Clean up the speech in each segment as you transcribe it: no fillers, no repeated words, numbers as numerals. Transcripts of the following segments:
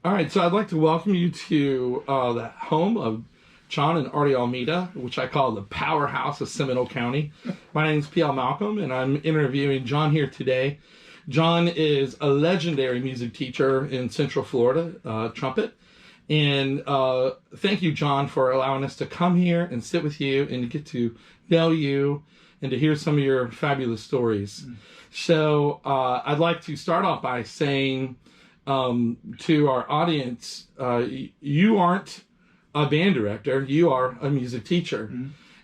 All right, so I'd like to welcome you to the home of John and Artie Almeida, which I call the powerhouse of Seminole County. My name is P.L. Malcolm, and I'm interviewing John here today. John is a legendary music teacher in Central Florida, trumpet. And thank you, John, for allowing us to come here and sit with you and to get to know you and to hear some of your fabulous stories. So I'd like to start off by saying to our audience, you aren't a band director, you are a music teacher.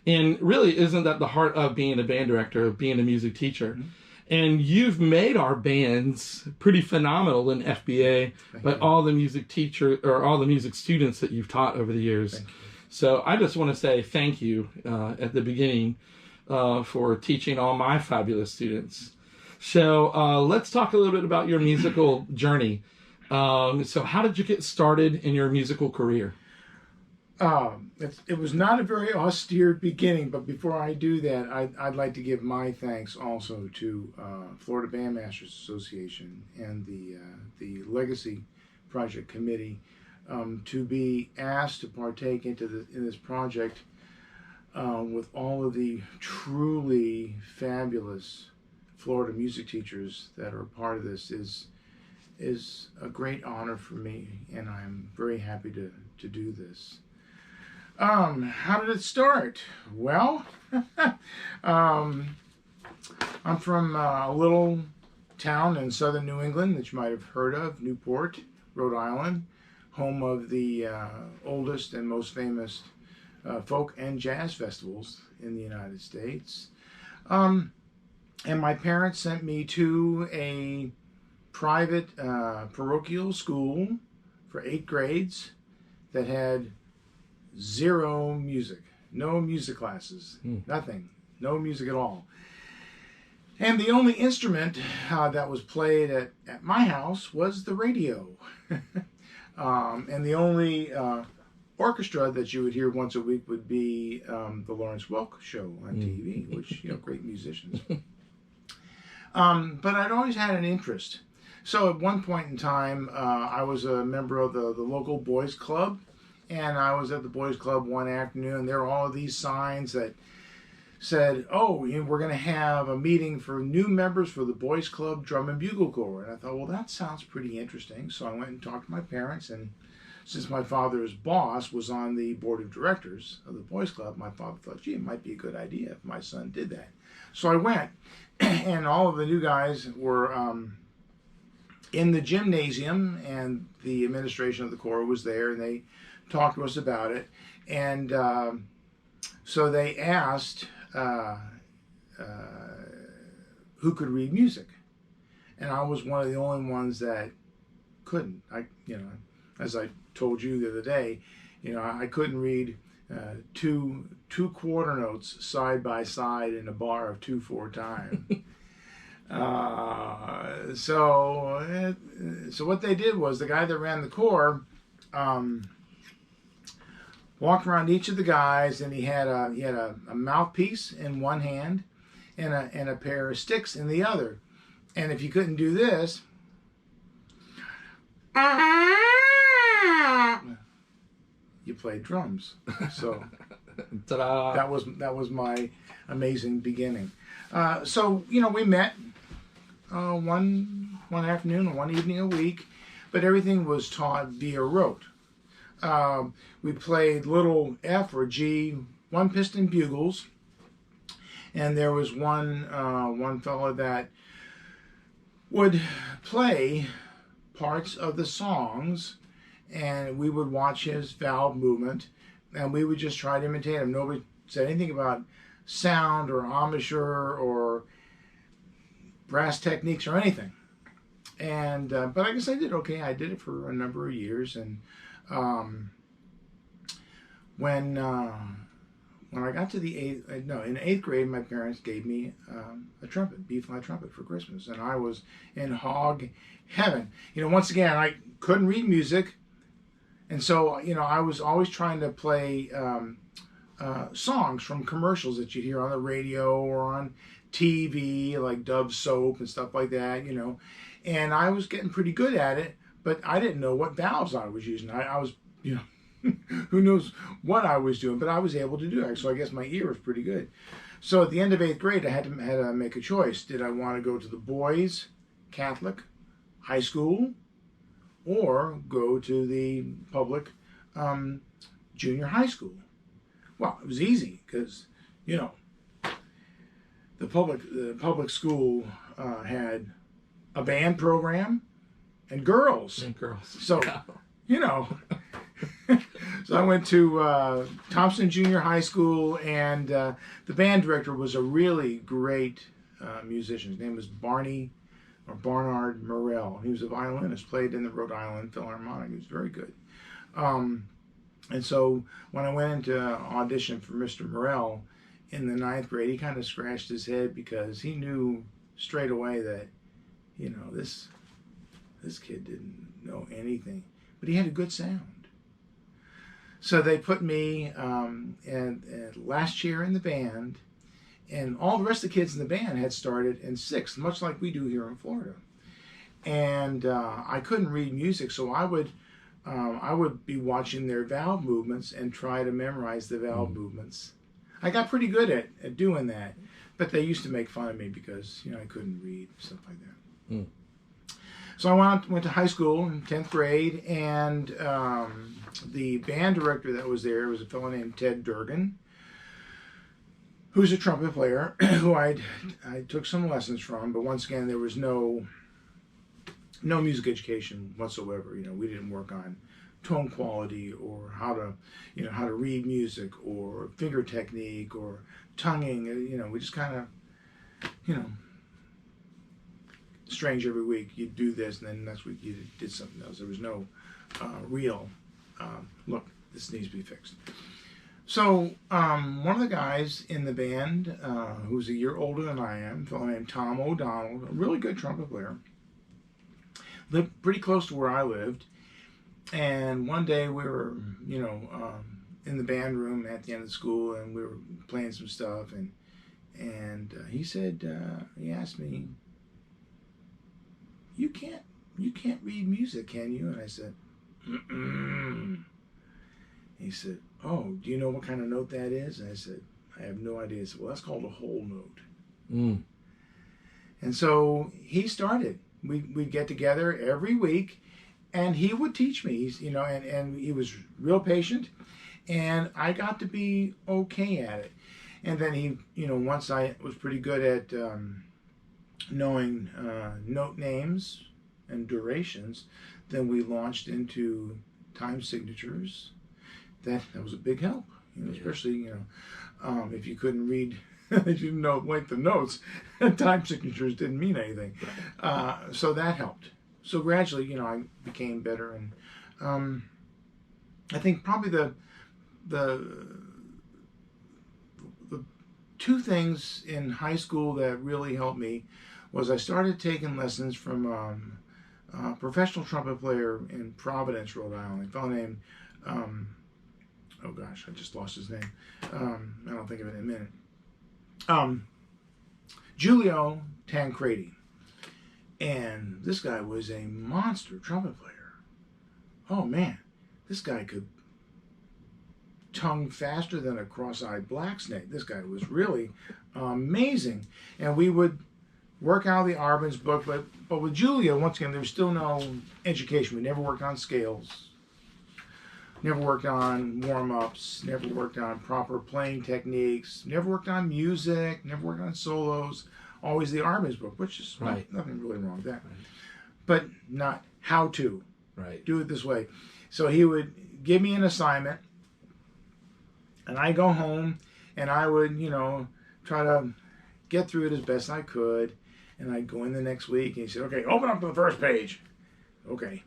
And really, isn't that the heart of being a band director, of being a music teacher? And you've made our bands pretty phenomenal in FBA, but all the music teacher or all the music students that you've taught over the years. So I just want to say thank you at the beginning for teaching all my fabulous students. So let's talk a little bit about your musical journey. So how did you get started in your musical career? It was not a very austere beginning, but before I do that, I'd like to give my thanks also to Florida Bandmasters Association and the Legacy Project Committee to be asked to partake in this project with all of the truly fabulous Florida music teachers that are part of this is a great honor for me, and I'm very happy to do this. How did it start? Well, I'm from a little town in southern New England that you might have heard of, Newport, Rhode Island, home of the oldest and most famous folk and jazz festivals in the United States. And my parents sent me to a private parochial school for 8 grades that had zero music, no music classes, nothing, no music at all. And the only instrument that was played at my house was the radio. And the only orchestra that you would hear once a week would be the Lawrence Welk show on TV, which, great musicians. But I'd always had an interest. So at one point in time, I was a member of the local boys club. And I was at the boys club one afternoon. There were all of these signs that said, oh, we're going to have a meeting for new members for the boys club drum and bugle corps. And I thought, well, that sounds pretty interesting. So I went and talked to my parents. And since my father's boss was on the board of directors of the boys club, my father thought, gee, it might be a good idea if my son did that. So I went, and all of the new guys were in the gymnasium, and the administration of the corps was there, and they talked to us about it. And so they asked who could read music, and I was one of the only ones that couldn't. As I told you the other day, I couldn't read two quarter notes side by side in a bar of 2/4 time. So what they did was the guy that ran the corps walked around each of the guys, and he had a mouthpiece in one hand and a pair of sticks in the other. And if you couldn't do this, you played drums. So that was my amazing beginning. So we met one afternoon, one evening a week, but everything was taught via rote. We played little F or G, one-piston bugles, and there was one fellow that would play parts of the songs, and we would watch his valve movement, and we would just try to imitate him. Nobody said anything about sound or embouchure or brass techniques or anything. And but I guess I did okay. I did it for a number of years, and when I got to in 8th grade, my parents gave me a trumpet, B-flat trumpet for Christmas, and I was in hog heaven. Once again, I couldn't read music, and so I was always trying to play songs from commercials that you hear on the radio or on TV, like Dove soap and stuff like that, And I was getting pretty good at it, but I didn't know what valves I was using. I was, you know, who knows what I was doing, but I was able to do it. So I guess my ear was pretty good. So at the end of 8th grade, I had to make a choice. Did I want to go to the boys' Catholic high school or go to the public junior high school? Well, it was easy because, you know, the public school had a band program and girls. So, you know, so I went to Thompson Junior High School, and the band director was a really great musician. His name was Barnard Morell. He was a violinist, played in the Rhode Island Philharmonic. He was very good. And so when I went into audition for Mr. Morell in the 9th grade, he kind of scratched his head because he knew straight away that, you know, this kid didn't know anything, but he had a good sound. So they put me at last year in the band, and all the rest of the kids in the band had started in 6th, much like we do here in Florida. And I couldn't read music, so I would be watching their valve movements and try to memorize the valve movements. I got pretty good at doing that, but they used to make fun of me because, you know, I couldn't read, stuff like that. Mm. So I went to high school in 10th grade, and the band director that was there was a fellow named Ted Durgan, who's a trumpet player, who I took some lessons from, but once again, there was no music education whatsoever. You know, we didn't work on tone quality or how to read music or finger technique or tonguing. You know, we just kind of, you know, strange every week. You'd do this, and then next week you did something else. There was no real, look, this needs to be fixed. So one of the guys in the band, who's a year older than I am, a fellow named Tom O'Donnell, a really good trumpet player, lived pretty close to where I lived. And one day we were, you know, in the band room at the end of the school, and we were playing some stuff, and he said, he asked me, you can't read music, can you? And I said, mm-mm. He said, oh, do you know what kind of note that is? And I said, I have no idea. He said, well, that's called a whole note. Mm. And so he started. We'd get together every week, and he would teach me, you know, and he was real patient, and I got to be okay at it. And then he, you know, once I was pretty good at knowing note names and durations, then we launched into time signatures. That was a big help, you know, especially, you know, if you couldn't read, if you didn't know length of notes, time signatures didn't mean anything. So that helped. So gradually, you know, I became better, and I think probably the two things in high school that really helped me was I started taking lessons from a professional trumpet player in Providence, Rhode Island, a fellow named, oh gosh, I just lost his name. I'll think of it in a minute. Giulio Tancredi. And this guy was a monster trumpet player. Oh man, this guy could tongue faster than a cross-eyed black snake. This guy was really amazing. And we would work out the Arbenz book, but with Giulio, once again, there was still no education. We never worked on scales, never worked on warm-ups, never worked on proper playing techniques, never worked on music, never worked on solos. Always the Arbenz book, which is right. Nothing really wrong with that. Right. But not how to do it this way. So he would give me an assignment, and I go home, and I would, you know, try to get through it as best I could. And I'd go in the next week, and he said, okay, open up to the first page. Okay.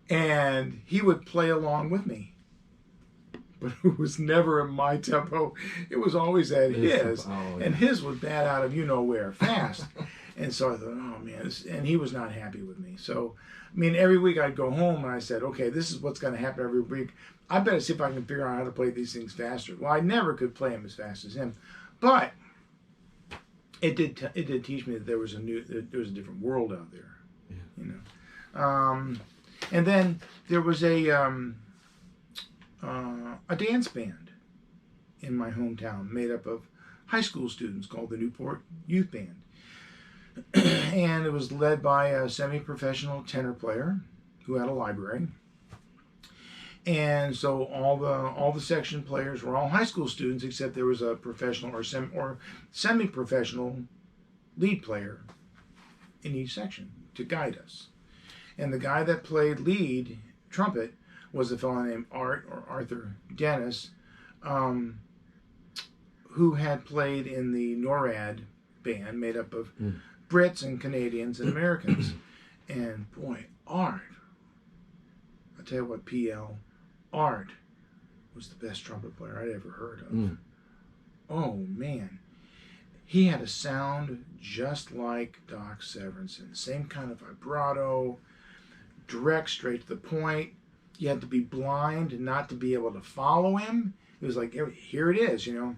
And he would play along with me. But it was never in my tempo. It was always at his. And his was bad out of you-know-where, fast. And so I thought, oh, man. And he was not happy with me. So, I mean, every week I'd go home, and I said, okay, this is what's going to happen every week. I better see if I can figure out how to play these things faster. Well, I never could play them as fast as him. But it did teach me that there was a different world out there. Yeah. You And then there was a dance band in my hometown made up of high school students called the Newport Youth Band. And it was led by a semi-professional tenor player who had a library. And so all the section players were all high school students, except there was a professional or semi-professional lead player in each section to guide us. And the guy that played lead trumpet was a fellow named Arthur Dennis, who had played in the NORAD band made up of Brits and Canadians and Americans. And boy, Art, I'll tell you what, PL, Art was the best trumpet player I'd ever heard of. Oh man, he had a sound just like Doc Severinsen, same kind of vibrato, direct, straight to the point. You had to be blind not to be able to follow him. It was like, here it is, you know.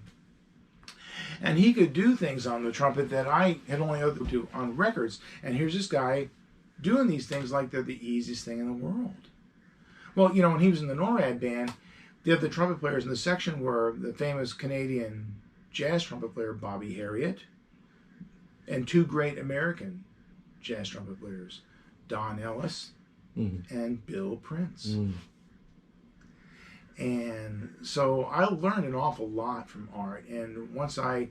And he could do things on the trumpet that I had only able to do on records. And here's this guy doing these things like they're the easiest thing in the world. Well, you know, when he was in the NORAD band, the other trumpet players in the section were the famous Canadian jazz trumpet player Bobby Harriet and two great American jazz trumpet players, Don Ellis and Bill Prince. And so I learned an awful lot from Art. And once I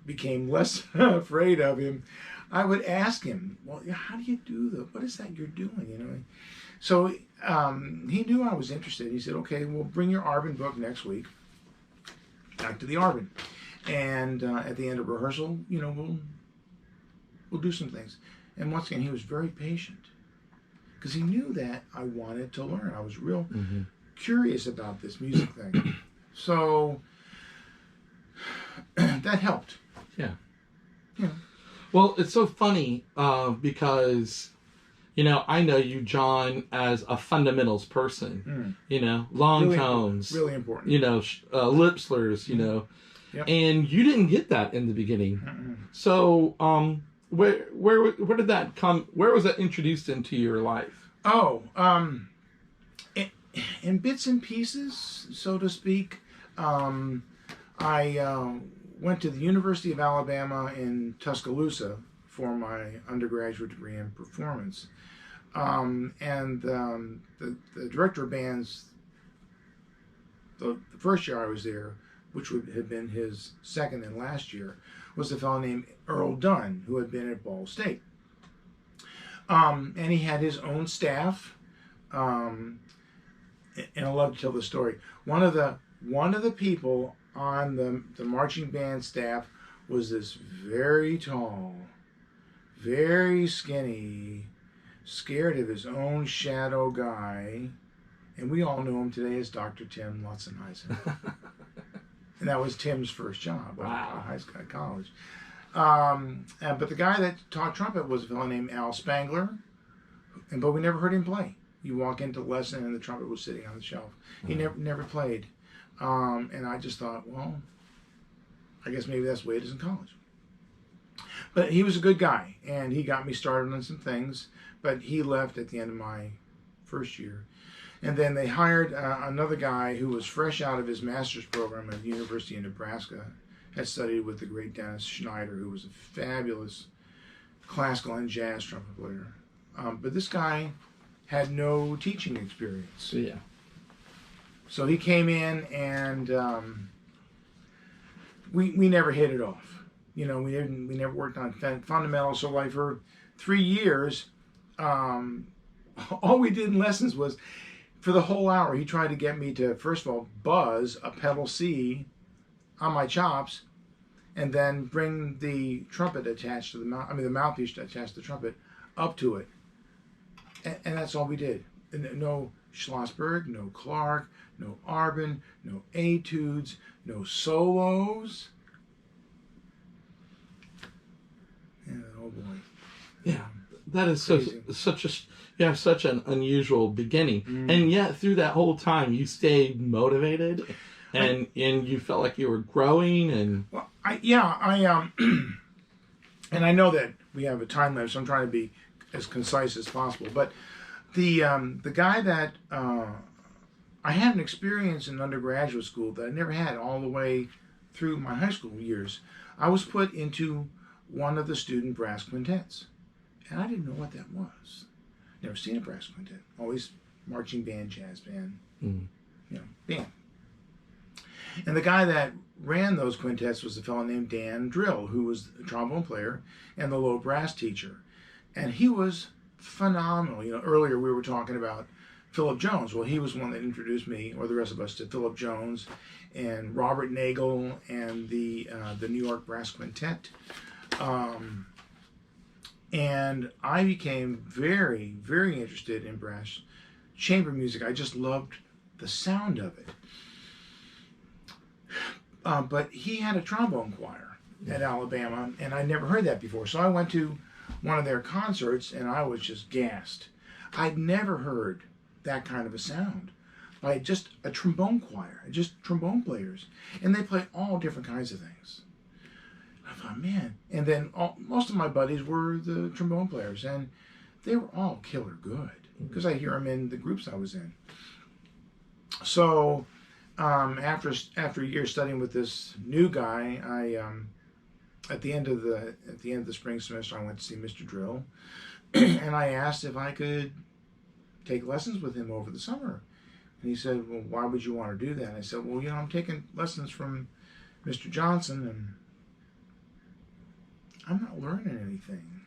became less afraid of him, I would ask him, well, how do you do what is that you're doing? You know. So he knew I was interested. He said, okay, well, bring your Arbin book next week. Back to the Arbin. And at the end of rehearsal, you know, we'll do some things. And once again, he was very patient because he knew that I wanted to learn. I was real curious about this music thing. So that helped. Yeah. Yeah. Well, it's so funny because, you know, I know you, John, as a fundamentals person. You know, long really tones. Really important. You know, lip slurs, you know. Yep. And you didn't get that in the beginning. So where did that come? Where was that introduced into your life? Oh, in bits and pieces, so to speak. I went to the University of Alabama in Tuscaloosa for my undergraduate degree in performance. And the director of bands, the first year I was there, which would have been his second and last year, was a fellow named Earl Dunn, who had been at Ball State. And he had his own staff. And I love to tell the story. One of the people on the marching band staff was this very tall, very skinny, scared of his own shadow guy, and we all know him today as Dr. Tim Lutzenheisen. And that was Tim's first job at college. But the guy that taught trumpet was a fellow named Al Spangler, but we never heard him play. You walk into lesson and the trumpet was sitting on the shelf. He never played. And I just thought, well, I guess maybe that's the way it is in college. But he was a good guy, and he got me started on some things, but he left at the end of my first year. And then they hired another guy who was fresh out of his master's program at the University of Nebraska, had studied with the great Dennis Schneider, who was a fabulous classical and jazz trumpet player. But this guy had no teaching experience. Yeah. So he came in, and we never hit it off. You know, we never worked on fundamentals. So like for 3 years, all we did in lessons was, for the whole hour, he tried to get me to, first of all, buzz a pedal C on my chops, and then bring the trumpet attached to the the mouthpiece attached to the trumpet up to it. And that's all we did. And no Schlossberg, no Clark, no Arbin, no etudes, no solos. Yeah, oh boy. Yeah, that is you have such an unusual beginning, and yet through that whole time you stayed motivated, and you felt like you were growing. And well, and I know that we have a time limit, so I'm trying to be as concise as possible. But the guy that I had an experience in undergraduate school that I never had all the way through my high school years. I was put into one of the student brass quintets, and I didn't know what that was. Never seen a brass quintet. Always marching band, jazz band, band. And the guy that ran those quintets was a fellow named Dan Drill, who was a trombone player and the low brass teacher. And he was phenomenal. Earlier we were talking about Philip Jones. Well, he was one that introduced me, or the rest of us, to Philip Jones and Robert Nagel and the New York Brass Quintet. And I became very, very interested in brass chamber music. I just loved the sound of it. But he had a trombone choir at Alabama, and I never heard that before. So I went to one of their concerts, and I was just gassed. I'd never heard that kind of a sound by just a trombone choir, just trombone players. And they play all different kinds of things. I thought, man. And then most of my buddies were the trombone players, and they were all killer good because I hear them in the groups I was in. So after a year studying with this new guy, I at the end of the spring semester, I went to see Mr. Drill, and I asked if I could take lessons with him over the summer. And he said, well, why would you want to do that? And I said, well, I'm taking lessons from Mr. Johnson, and I'm not learning anything,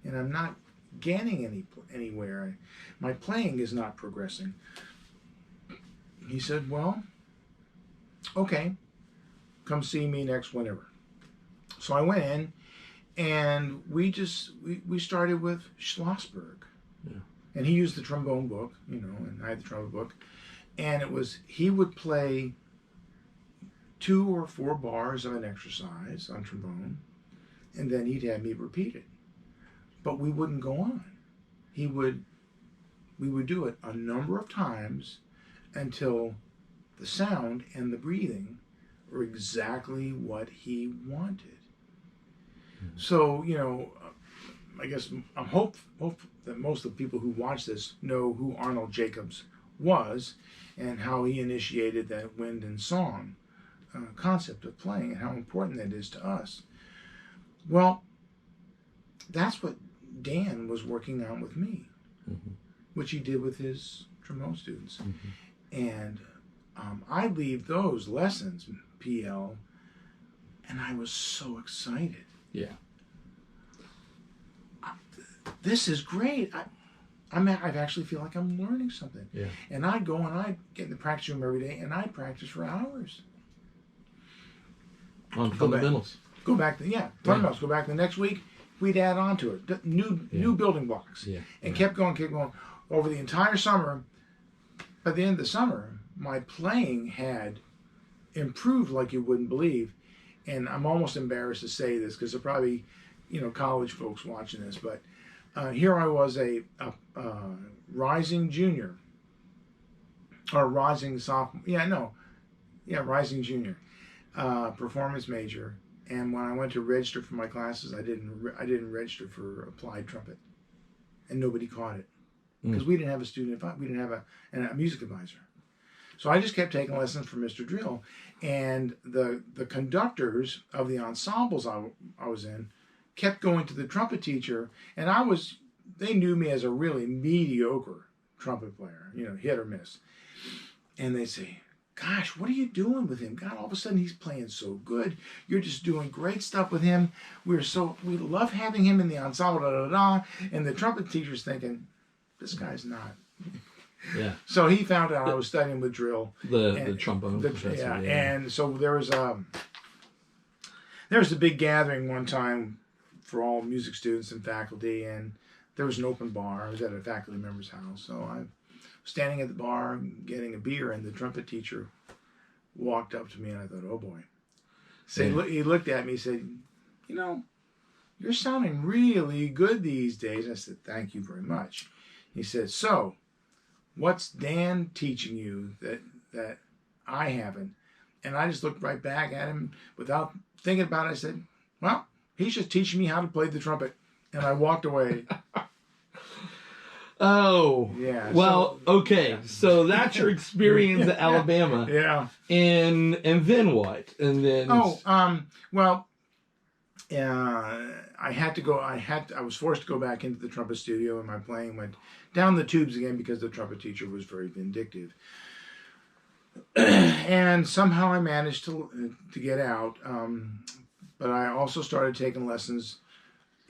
and I'm not gaining anywhere. My playing is not progressing. He said, well, okay, come see me next whenever. So I went in, and we started with Schlossberg. Yeah. And he used the trombone book, and I had the trombone book. And he would play 2 or 4 bars of an exercise on trombone, and then he'd have me repeat it. But we wouldn't go on. We would do it a number of times until the sound and the breathing were exactly what he wanted. Mm-hmm. So, I guess I'm hope that most of the people who watch this know who Arnold Jacobs was and how he initiated that wind and song concept of playing and how important that is to us. Well, that's what Dan was working on with me, which he did with his trombone students. And I leave those lessons, PL, and I was so excited. Yeah. This is great. I actually feel like I'm learning something. Yeah. And I'd go and I'd get in the practice room every day, and I'd practice for hours. On fundamentals. Go back fundamentals. Go back the next week, we'd add on to it. New building blocks. Yeah. And kept going. Over the entire summer, by the end of the summer, my playing had improved like you wouldn't believe. And I'm almost embarrassed to say this because they're probably, college folks watching this, but here I was a rising junior, or rising sophomore. Rising junior, performance major. And when I went to register for my classes, I didn't register for applied trumpet, and nobody caught it because we didn't have a student. We didn't have a music advisor. So I just kept taking lessons from Mr. Drill, and the conductors of the ensembles I was in kept going to the trumpet teacher, and they knew me as a really mediocre trumpet player, hit or miss. And they say, gosh, what are you doing with him? God, all of a sudden he's playing so good. You're just doing great stuff with him. We love having him in the ensemble, And the trumpet teacher's thinking, this guy's not. Yeah. So he found out I was studying with Drill. The trombone professor. Yeah. And so there was a big gathering one time for all music students and faculty, and there was an open bar. I was at a faculty member's house, so I was standing at the bar getting a beer, and the trumpet teacher walked up to me, and I thought, oh boy. So he looked at me and said, you're sounding really good these days. I said, thank you very much. He said, so what's Dan teaching you that I haven't? And I just looked right back at him without thinking about it. I said, well, he's just teaching me how to play the trumpet. And I walked away. Oh. Yeah. Well, okay. So that's your experience at Alabama. Yeah. And then what? And then Well, I was forced to go back into the trumpet studio, and my playing went down the tubes again because the trumpet teacher was very vindictive. And somehow I managed to get out. But I also started taking lessons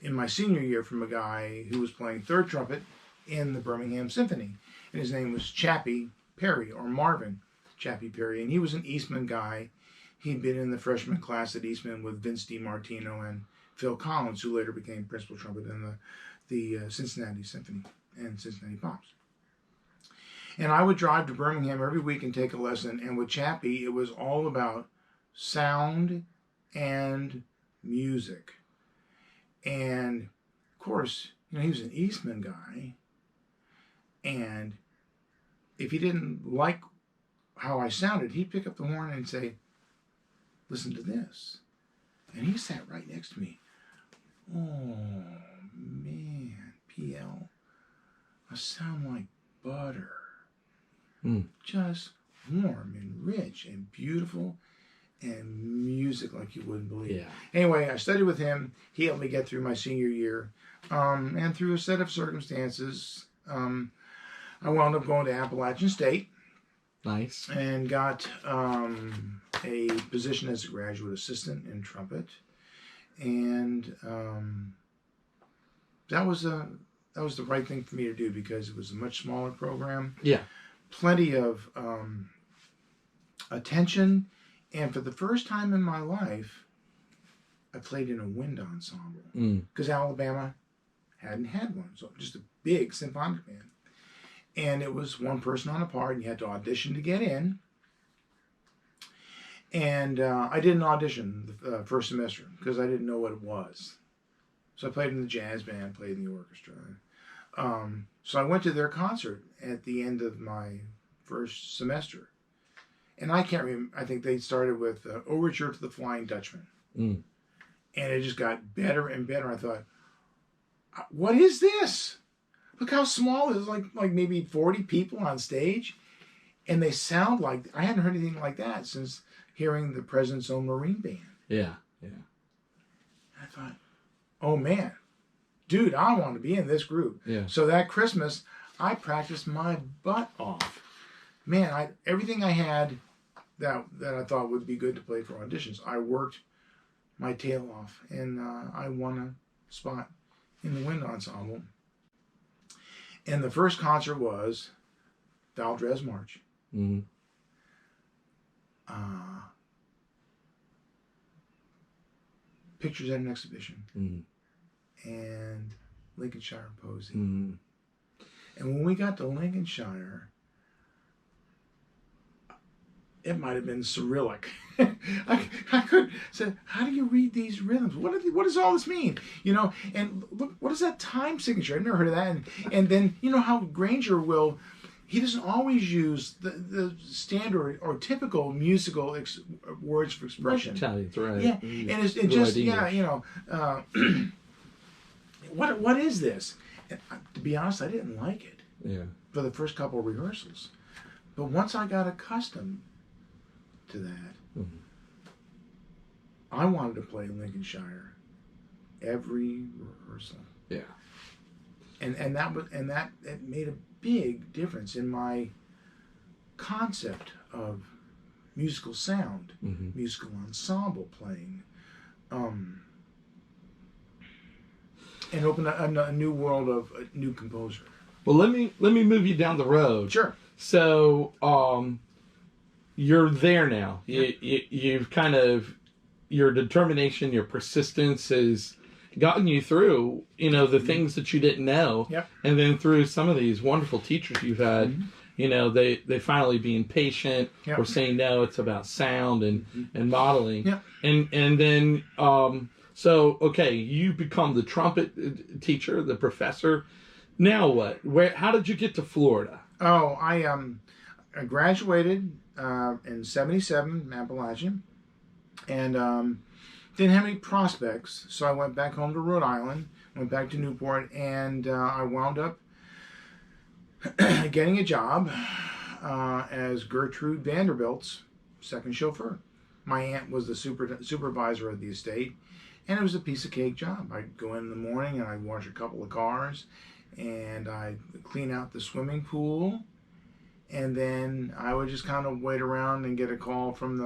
in my senior year from a guy who was playing third trumpet in the Birmingham Symphony. And his name was Chappie Perry, or Marvin Chappie Perry. And he was an Eastman guy. He'd been in the freshman class at Eastman with Vince DiMartino and Phil Collins, who later became principal trumpet in the Cincinnati Symphony and Cincinnati Pops. And I would drive to Birmingham every week and take a lesson. And with Chappie, it was all about sound and music. And, of course, he was an Eastman guy. And if he didn't like how I sounded, he'd pick up the horn and say, "Listen to this." And he sat right next to me. "Oh, man, PL, I sound like butter." Just warm and rich and beautiful and music like you wouldn't believe. Yeah. Anyway, I studied with him. He helped me get through my senior year. And through a set of circumstances, I wound up going to Appalachian State. Nice. And got a position as a graduate assistant in trumpet. And that was the right thing for me to do because it was a much smaller program. Yeah. Plenty of attention, and for the first time in my life, I played in a wind ensemble because Alabama hadn't had one, so just a big symphonic band, and it was one person on a part, and you had to audition to get in. And I didn't audition the first semester because I didn't know what it was, so I played in the jazz band, played in the orchestra. So I went to their concert at the end of my first semester. And I can't remember, I think they started with Overture to the Flying Dutchman. And it just got better and better. I thought, what is this? Look how small it is, like maybe 40 people on stage. And they sound like, I hadn't heard anything like that since hearing the President's Own Marine Band. Yeah, yeah. I thought, oh man. Dude, I want to be in this group. Yeah. So that Christmas, I practiced my butt off. Man, everything I had that I thought would be good to play for auditions, I worked my tail off, and I won a spot in the wind ensemble. And the first concert was Valdez March. Pictures at an Exhibition. And Lincolnshire Posey. And when we got to Lincolnshire, it might have been Cyrillic. I could say, how do you read these rhythms? What does all this mean? And look, what is that time signature? I've never heard of that. And then, how Granger he doesn't always use the standard or typical musical words for expression. Italians, right. Yeah, and it's just, what is this? And to be honest, I didn't like it. Yeah. For the first couple of rehearsals. But once I got accustomed to that, I wanted to play Lincolnshire every rehearsal. Yeah. And it made a big difference in my concept of musical sound, musical ensemble playing. And open a new world of a new composer. Well, let me move you down the road. Sure. So, you're there now. You've kind of, your determination, your persistence has gotten you through, the things that you didn't know. Yep. And then through some of these wonderful teachers you've had, they finally being patient or saying, no, it's about sound and modeling. Yep. And then, so, okay, you become the trumpet teacher, the professor. Now what? How did you get to Florida? Oh, I graduated in '77 in Appalachian, and didn't have any prospects, so I went back home to Rhode Island, went back to Newport, and I wound up getting a job as Gertrude Vanderbilt's second chauffeur. My aunt was the supervisor of the estate, and it was a piece of cake job. I'd go in the morning and I'd wash a couple of cars, and I'd clean out the swimming pool, and then I would just kind of wait around and get a call from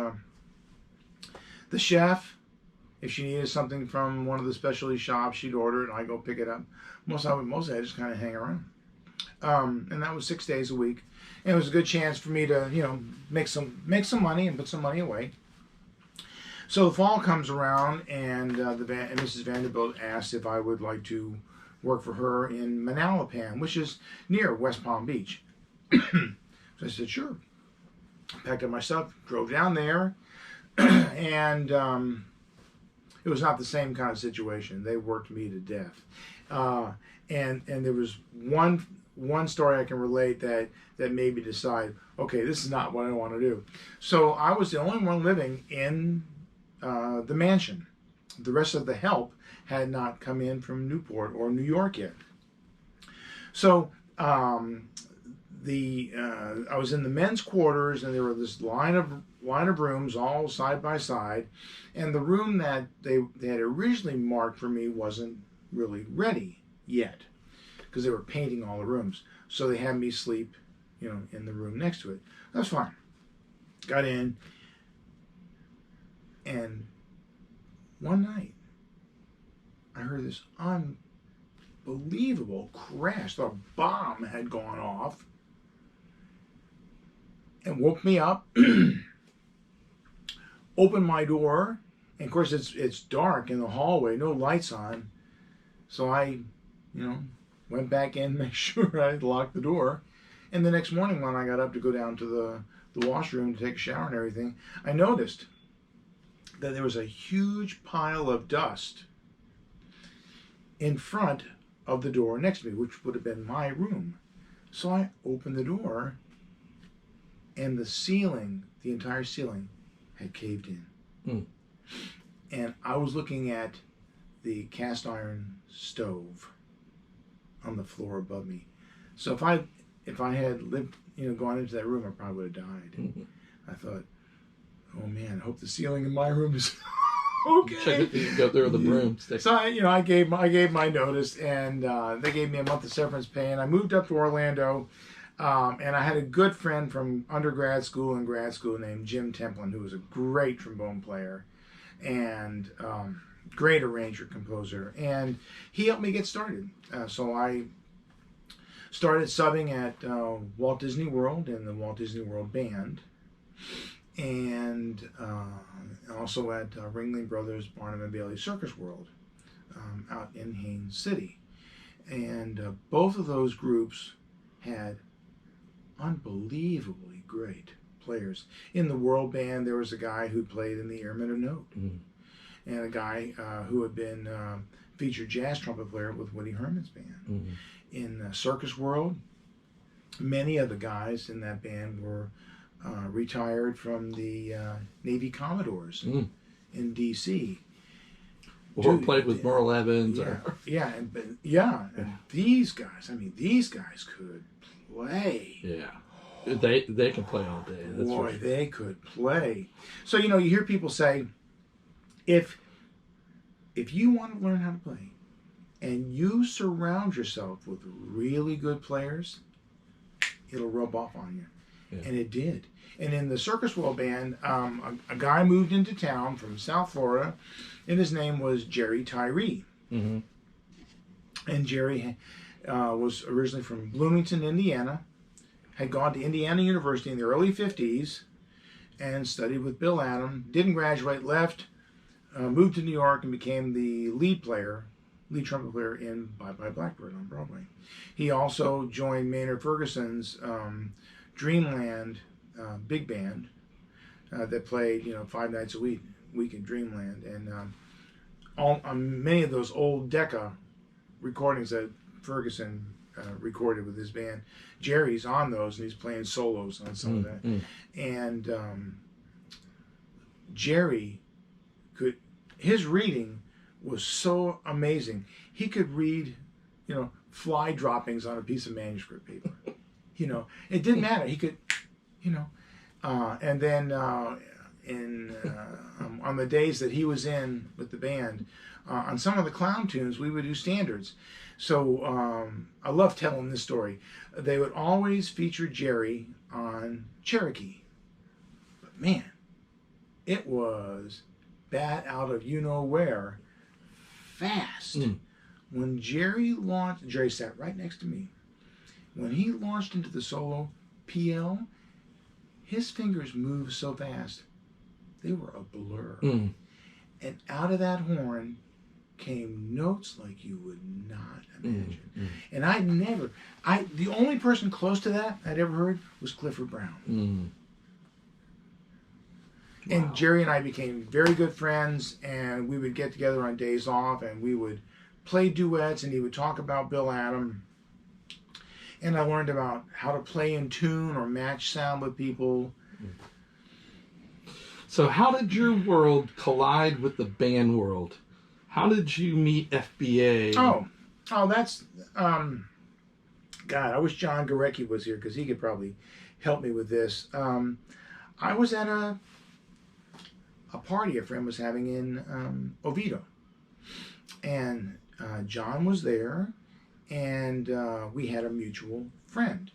the chef. If she needed something from one of the specialty shops, she'd order it, and I'd go pick it up. Mostly I just kind of hang around. And that was 6 days a week. And it was a good chance for me to, make some money and put some money away. So the fall comes around, and Mrs. Vanderbilt asked if I would like to work for her in Manalapan, which is near West Palm Beach. So I said, sure. Packed up my stuff, drove down there, and it was not the same kind of situation. They worked me to death. And there was one story I can relate that made me decide, okay, this is not what I want to do. So I was the only one living in the mansion. The rest of the help had not come in from Newport or New York yet. So I was in the men's quarters, and there were this line of rooms all side by side, and the room that they had originally marked for me wasn't really ready yet, because they were painting all the rooms. So they had me sleep, in the room next to it. That's fine. Got in, and one night I heard this unbelievable crash. The bomb had gone off and woke me up. Opened my door, and of course it's dark in the hallway, no lights on. So I, went back in, make sure I locked the door. And the next morning when I got up to go down to the washroom to take a shower and everything, I noticed that there was a huge pile of dust in front of the door next to me, which would have been my room. So I opened the door, and the entire ceiling had caved in. Mm. And I was looking at the cast iron stove on the floor above me. So if I had lived, gone into that room, I probably would have died. Mm-hmm. I thought, oh man, I hope the ceiling in my room is okay. Check it. You go there with the broomstick. So I gave my notice, and they gave me a month of severance pay, and I moved up to Orlando. And I had a good friend from undergrad school and grad school named Jim Templin, who was a great trombone player and great arranger, composer. And he helped me get started. So I started subbing at Walt Disney World and the Walt Disney World Band, and also at Ringling Brothers Barnum and Bailey Circus World out in Haines City. And both of those groups had unbelievably great players. In the World Band, there was a guy who played in the Airmen of Note, and a guy who had been featured jazz trumpet player with Woody Herman's band. Mm-hmm. In Circus World, many of the guys in that band were retired from the Navy Commodores in D.C. Or played with Merle Evans. And these guys, these guys could play. Yeah. They can play all day. That's Boy, right. They could play. So, you hear people say, if you want to learn how to play and you surround yourself with really good players, it'll rub off on you. Yeah. And it did. And in the Circus World Band, a guy moved into town from South Florida, and his name was Jerry Tyree. Mm-hmm. And Jerry was originally from Bloomington, Indiana, had gone to Indiana University in the early 50s and studied with Bill Adam, didn't graduate, left, moved to New York and became the lead trumpet player in Bye Bye Blackbird on Broadway. He also joined Maynard Ferguson's Dreamland big band that played 5 nights a week in Dreamland, and on many of those old Decca recordings that Ferguson recorded with his band, Jerry's on those, and he's playing solos on some of that. And Jerry his reading was so amazing. He could read, fly droppings on a piece of manuscript paper. You know, it didn't matter. He could, you know, and then on the days that he was in with the band, on some of the clown tunes, we would do standards. So I love telling this story. They would always feature Jerry on Cherokee. But man, it was bat out of you-know-where fast. When Jerry launched, Jerry sat right next to me. When he launched into the solo PL, his fingers moved so fast, they were a blur. And out of that horn came notes like you would not imagine. And the only person close to that I'd ever heard was Clifford Brown. Wow. And Jerry and I became very good friends, and we would get together on days off, and we would play duets, and he would talk about Bill Adam. And I learned about how to play in tune or match sound with people. So how did your world collide with the band world? How did you meet FBA? Oh, that's, God, I wish John Gorecki was here because he could probably help me with this. I was at a party a friend was having in Oviedo. And John was there, and we had a mutual friend.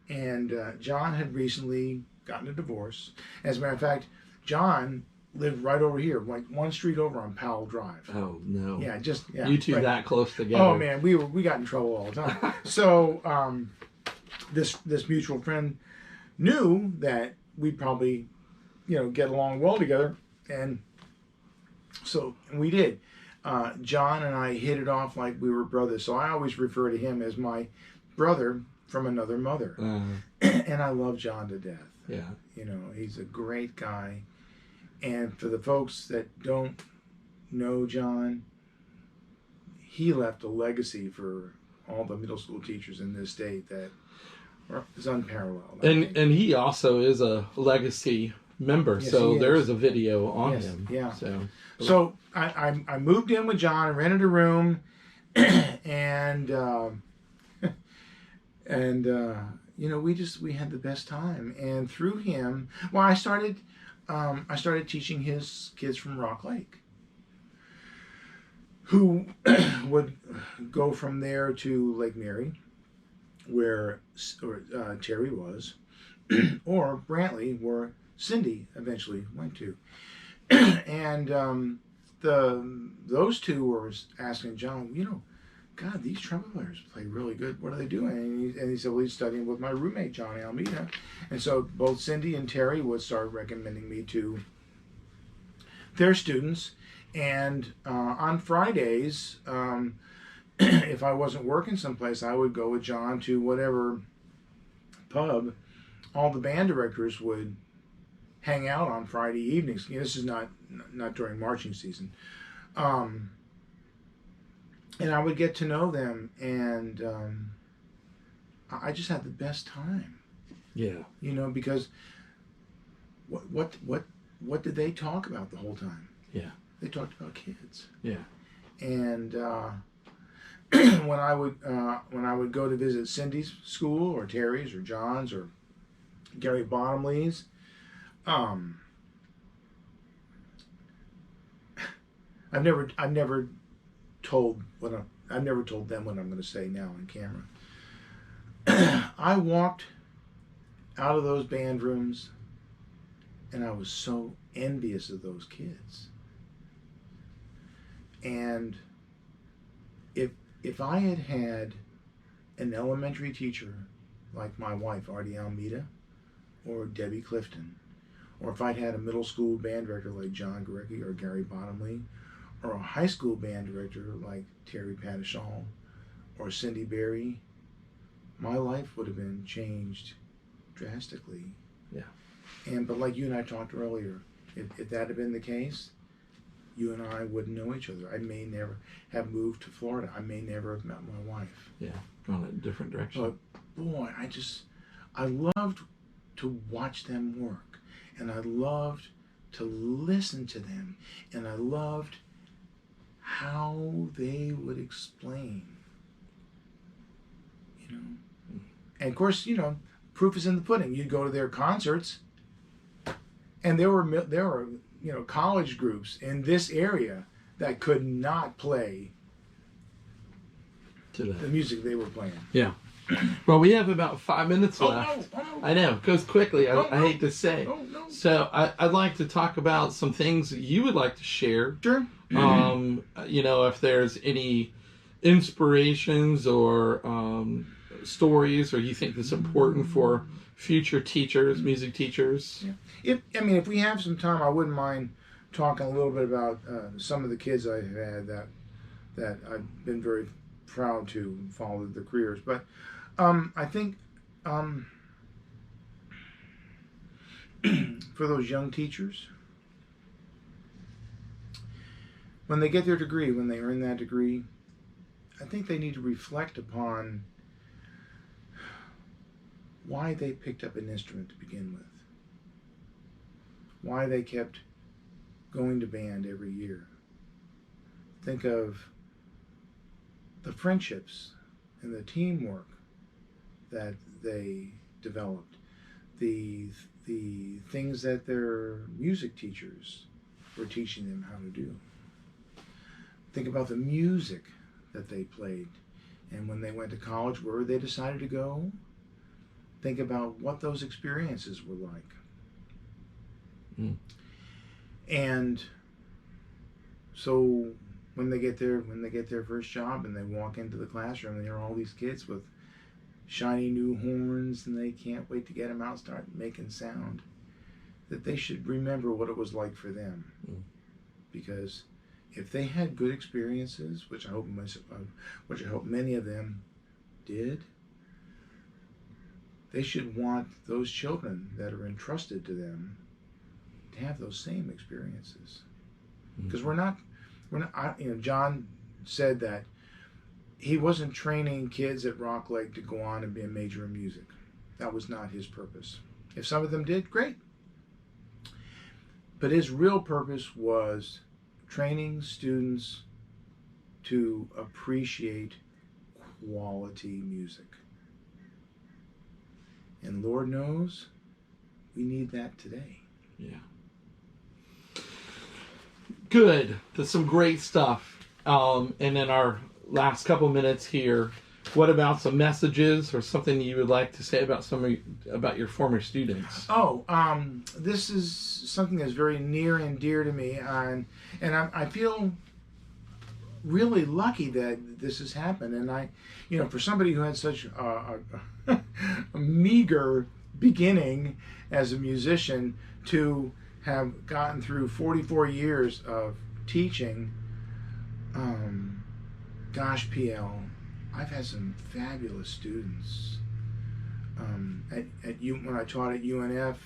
And John had recently gotten a divorce. As a matter of fact, John lived right over here, like one street over on Powell Drive. Oh, no. Yeah, you two right. That close together. Oh man, we got in trouble all the time. So this mutual friend knew that we'd probably, get along well together, and so we did. John and I hit it off like we were brothers. So I always refer to him as my brother from another mother. And I love John to death. Yeah. He's a great guy. And for the folks that don't know John, he left a legacy for all the middle school teachers in this state that is unparalleled. And he also is a legacy member, yes, so there is a video on him. Yeah. So I moved in with John, rented a room, and we had the best time. And through him, I started teaching his kids from Rock Lake, who would go from there to Lake Mary, where Terry was, or Brantley, where Cindy eventually went to. And those two were asking John, God, these trumpet players play really good. What are they doing? And he said, well, he's studying with my roommate, John Almeida. And so both Cindy and Terry would start recommending me to their students. And on Fridays, if I wasn't working someplace, I would go with John to whatever pub all the band directors would hang out on Friday evenings. This is not during marching season. And I would get to know them, and I just had the best time. Yeah. Because what did they talk about the whole time? Yeah. They talked about kids. Yeah. And when I would go to visit Cindy's school or Terry's or John's or Gary Bottomley's, I've never told them what I'm going to say now on camera. I walked out of those band rooms, and I was so envious of those kids. And if I had had an elementary teacher like my wife, Artie Almeida, or Debbie Clifton, or if I'd had a middle school band director like John Gorecki or Gary Bottomley, or a high school band director like Terry Patishall or Cindy Berry, my life would have been changed drastically. Yeah. But like you and I talked earlier, if that had been the case, you and I wouldn't know each other. I may never have moved to Florida. I may never have met my wife. Yeah, gone in a different direction. But boy, I loved to watch them work, and I loved to listen to them, and I loved how they would explain, And of course, you know, proof is in the pudding. You'd go to their concerts, and there were you know, college groups in this area that could not play the music they were playing. Yeah. Well, we have about 5 minutes left. No. I know, it goes quickly. I hate to say. No. So I'd like to talk about some things that you would like to share. Sure. You know, if there's any inspirations or stories, or you think that's important for future teachers, music teachers. Yeah. If we have some time, I wouldn't mind talking a little bit about some of the kids I've had that I've been very proud to follow their careers. But I think for those young teachers, when they get their degree, when they earn that degree, I think they need to reflect upon why they picked up an instrument to begin with, why they kept going to band every year. Think of the friendships and the teamwork that they developed, the things that their music teachers were teaching them how to do. Think about the music that they played, and when they went to college, where they decided to go. Think about what those experiences were like. And so when they get their first job and they walk into the classroom, and there are all these kids with shiny new horns, and they can't wait to get them out and start making sound, that they should remember what it was like for them. Because if they had good experiences, which I hope many of them did, they should want those children that are entrusted to them to have those same experiences. Because we're not, you know, John said that he wasn't training kids at Rock Lake to go on and be a major in music. That was not his purpose. If some of them did, great. But his real purpose was training students to appreciate quality music. And Lord knows, we need that today. Yeah. Good. That's some great stuff. And in our last couple minutes here, what about some messages or something you would like to say about your former students? This is something that's very near and dear to me, and I feel really lucky that this has happened. And you know, for somebody who had such a meager beginning as a musician to have gotten through 44 years of teaching, gosh, PL, I've had some fabulous students. When I taught at UNF,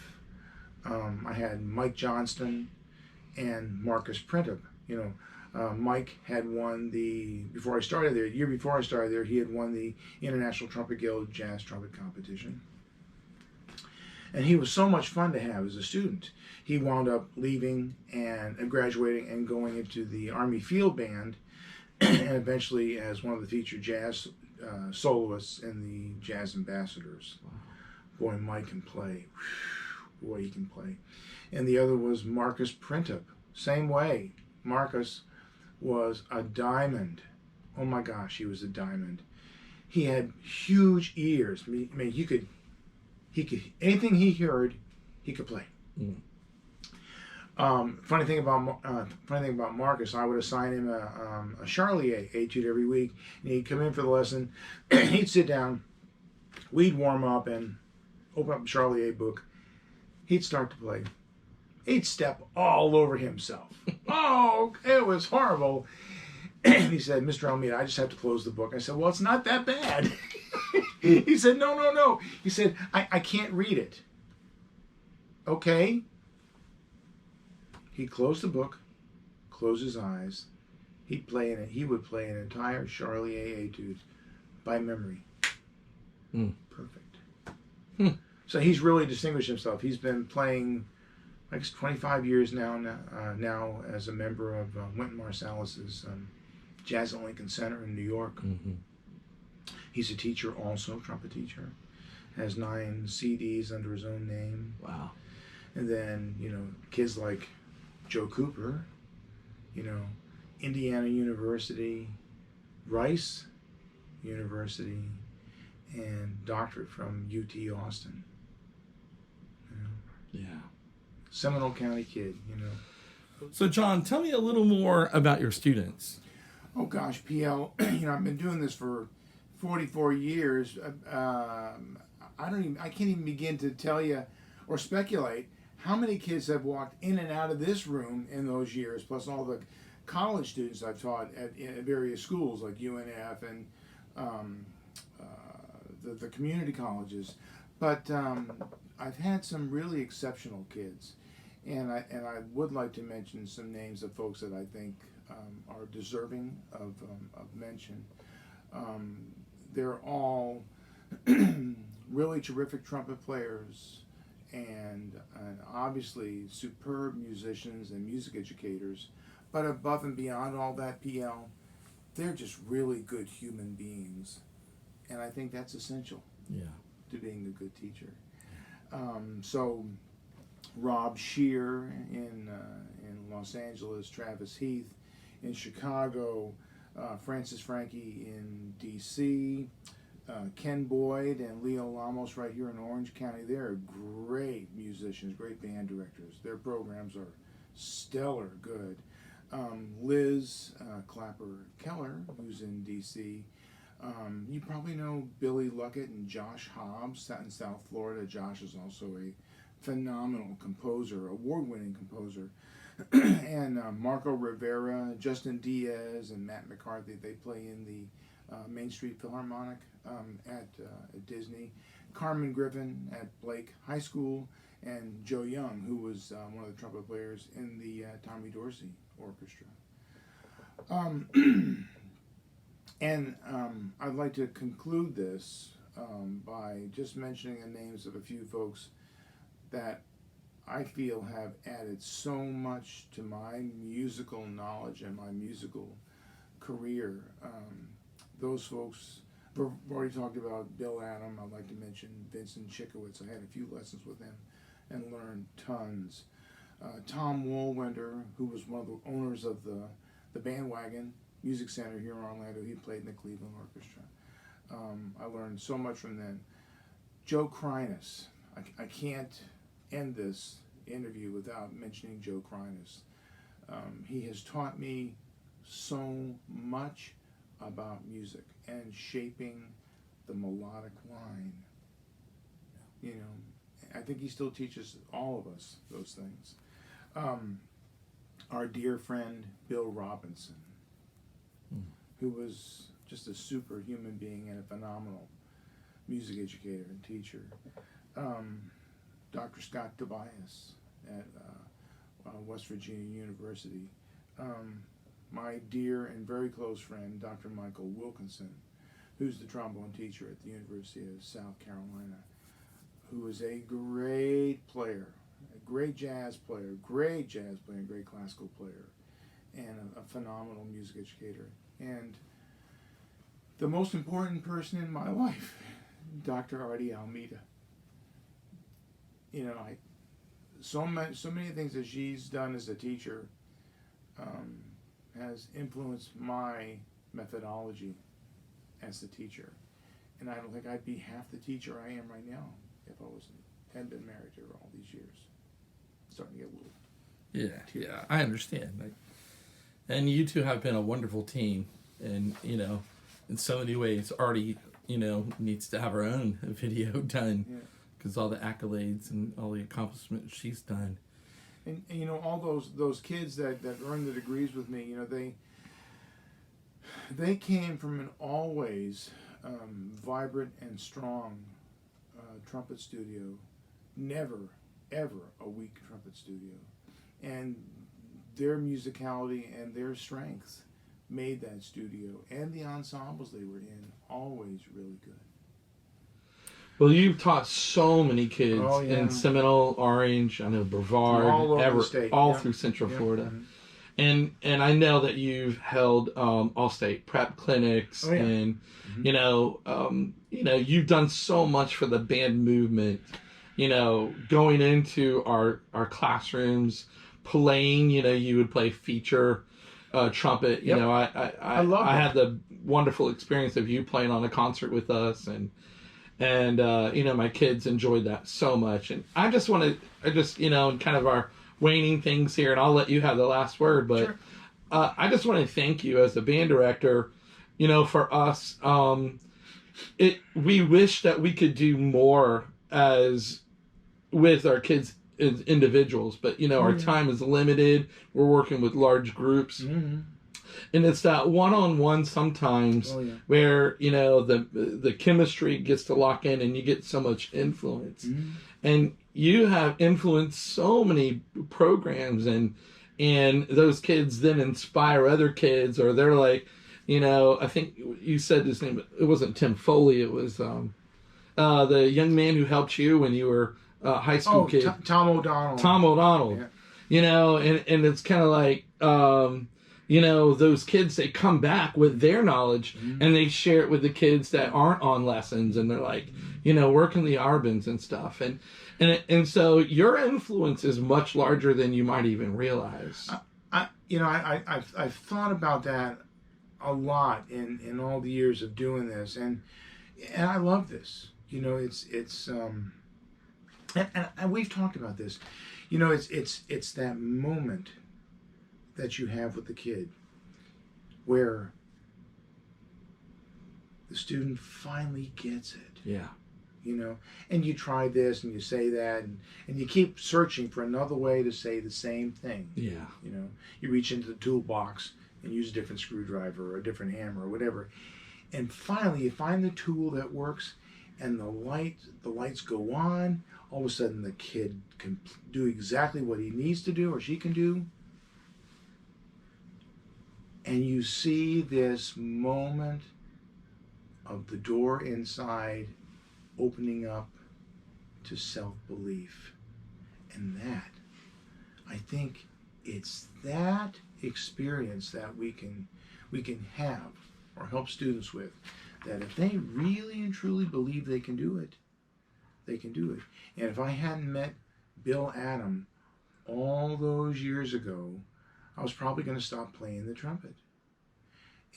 I had Mike Johnston and Marcus Printup. You know, Mike had won the year before I started there, he had won the International Trumpet Guild Jazz Trumpet Competition. And he was so much fun to have as a student. He wound up leaving and graduating and going into the Army Field Band, and eventually as one of the featured jazz soloists in the Jazz Ambassadors. Boy, Mike can play. Boy, he can play. And the other was Marcus Printup. Same way. Marcus was a diamond. Oh my gosh, he was a diamond. He had huge ears. I mean, he could anything he heard, he could play. Funny thing about Marcus, I would assign him a Charlier etude every week, and he'd come in for the lesson. He'd sit down, we'd warm up and open up the Charlier book. He'd start to play. He'd step all over himself. Oh, it was horrible. And he said, "Mr. Almeida, I just have to close the book." I said, "Well, it's not that bad." He said, No. He said, I can't read it. Okay. He'd close the book, close his eyes. He would play an entire Charlier etude by memory. Perfect. So he's really distinguished himself. He's been playing like 25 years now as a member of Wynton Marsalis's Jazz at Lincoln Center in New York. He's a teacher also, trumpet teacher. has 9 CDs under his own name. Wow. And then, you know, kids like Joe Cooper, you know, Indiana University, Rice University, and doctorate from UT Austin. You know? Yeah. Seminole County kid, you know. So, John, tell me a little more about your students. Oh gosh, PL, you know, I've been doing this for 44 years. I can't even begin to tell you or speculate how many kids have walked in and out of this room in those years, plus all the college students I've taught at various schools like UNF and the community colleges. But I've had some really exceptional kids, and I would like to mention some names of folks that I think are deserving of mention. They're all really terrific trumpet players and obviously superb musicians and music educators. But above and beyond all that, PL, they're just really good human beings. And I think that's essential to being a good teacher. So Rob Shear in Los Angeles, Travis Heath in Chicago, Francis Frankie in D.C., Ken Boyd and Leo Lamos right here in Orange County. They're great musicians, great band directors. Their programs are stellar good. Liz Clapper Keller, who's in D.C. You probably know Billy Luckett and Josh Hobbs out in South Florida. Josh is also a phenomenal composer, award-winning composer. And Marco Rivera, Justin Diaz, and Matt McCarthy, they play in the Main Street Philharmonic at Disney. Carmen Griffin at Blake High School, and Joe Young, who was one of the trumpet players in the Tommy Dorsey Orchestra. And I'd like to conclude this by just mentioning the names of a few folks that I feel have added so much to my musical knowledge and my musical career. Those folks, we've already talked about Bill Adam. I'd like to mention Vincent Chikowitz. I had a few lessons with him and learned tons. Tom Woolwinder, who was one of the owners of the Bandwagon Music Center here in Orlando. He played in the Cleveland Orchestra. I learned so much from them. Joe Krynas. I can't end this interview without mentioning Joe Krynas. He has taught me so much about music and shaping the melodic line. You know, I think he still teaches all of us those things. Our dear friend Bill Robinson, who was just a superhuman being and a phenomenal music educator and teacher. Dr. Scott Tobias at West Virginia University. My dear and very close friend, Dr. Michael Wilkinson, who's the trombone teacher at the University of South Carolina, who is a great player, a great jazz player, and great classical player, and a phenomenal music educator. And the most important person in my life, Dr. Artie Almeida. You know, so many things that she's done as a teacher has influenced my methodology as a teacher. And I don't think I'd be half the teacher I am right now if I hadn't been married to her all these years. It's starting to get a little... Yeah, I understand. And you two have been a wonderful team. And, you know, in so many ways, Artie, you know, needs to have her own video done. Yeah. Because all the accolades and all the accomplishments she's done. And you know, all those kids that earned the degrees with me, you know, they came from an always vibrant and strong trumpet studio. Never, ever a weak trumpet studio. And their musicality and their strengths made that studio and the ensembles they were in always really good. Well, you've taught so many kids in Seminole, Orange, I know Brevard, all over the Everett, state. all through Central Florida. and I know that you've held all-state prep clinics, Oh, yeah. and you've done so much for the band movement. Going into our classrooms, playing. You would play feature trumpet. Yep. I loved I it. had the wonderful experience of you playing on a concert with us, and my kids enjoyed that so much. And I just kind of our waning things here, and I'll let you have the last word, but Sure. I just want to thank you as a band director. For us, we wish that we could do more as with our kids as individuals, but our time is limited. We're working with large groups. Mm-hmm. And it's that one-on-one sometimes where the chemistry gets to lock in, and you get so much influence. Mm-hmm. And you have influenced so many programs, and those kids then inspire other kids, or they're like, I think you said his name. It wasn't Tim Foley. It was the young man who helped you when you were a high school kid. Tom O'Donnell. Tom O'Donnell. Yeah. And it's kind of like. Those kids, they come back with their knowledge, and they share it with the kids that aren't on lessons, and they're like, working the arbons and stuff. And so your influence is much larger than you might even realize. I've thought about that a lot in all the years of doing this, and I love this. And we've talked about this. It's that moment that you have with the kid where the student finally gets it. Yeah. And you try this and you say that, and you keep searching for another way to say the same thing. Yeah. You reach into the toolbox and use a different screwdriver or a different hammer or whatever, and finally you find the tool that works, and the lights go on. All of a sudden the kid can do exactly what he needs to do, or she can do. And you see this moment of the door inside opening up to self-belief. And that, I think it's that experience that we can have or help students with, that if they really and truly believe they can do it, they can do it. And if I hadn't met Bill Adam all those years ago, I was probably going to stop playing the trumpet.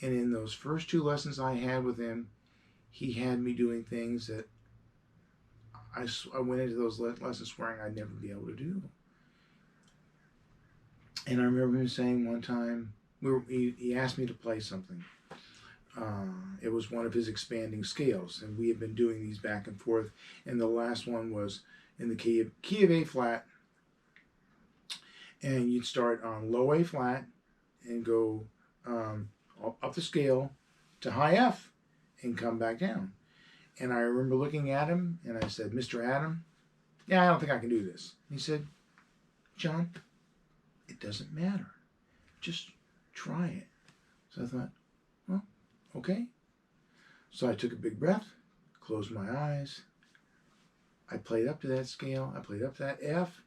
And in those first 2 lessons I had with him, he had me doing things that I went into those lessons swearing I'd never be able to do. And I remember him saying one time, he asked me to play something. It was one of his expanding scales, and we had been doing these back and forth. And the last one was in the key of A flat, and you'd start on low A flat and go up the scale to high F and come back down. And I remember looking at him, and I said, "Mr. Adam, I don't think I can do this." He said, "John, it doesn't matter. Just try it." So I thought, well, okay. So I took a big breath, closed my eyes. I played up to that scale. I played up to that F.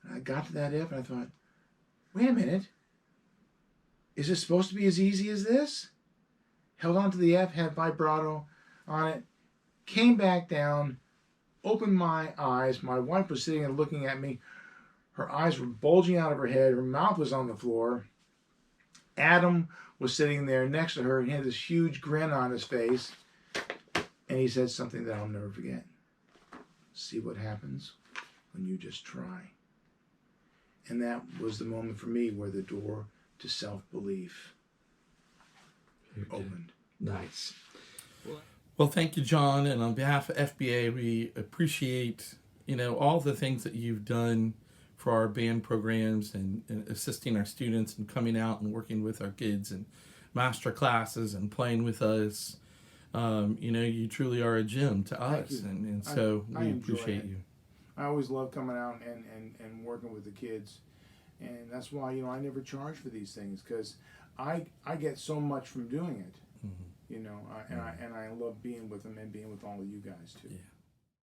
And I got to that F, and I thought, wait a minute. Is it supposed to be as easy as this? Held on to the F, had vibrato on it, came back down, opened my eyes. My wife was sitting and looking at me. Her eyes were bulging out of her head. Her mouth was on the floor. Adam was sitting there next to her, and he had this huge grin on his face. And he said something that I'll never forget. "See what happens when you just try." And that was the moment for me where the door to self-belief opened. Nice. Well, thank you, John. And on behalf of FBA, we appreciate, all the things that you've done for our band programs, and assisting our students, and coming out and working with our kids and master classes and playing with us. You truly are a gem to us. And so we appreciate you. I always love coming out and working with the kids. And that's why, I never charge for these things, because I get so much from doing it. Mm-hmm. And I love being with them and being with all of you guys too. Yeah.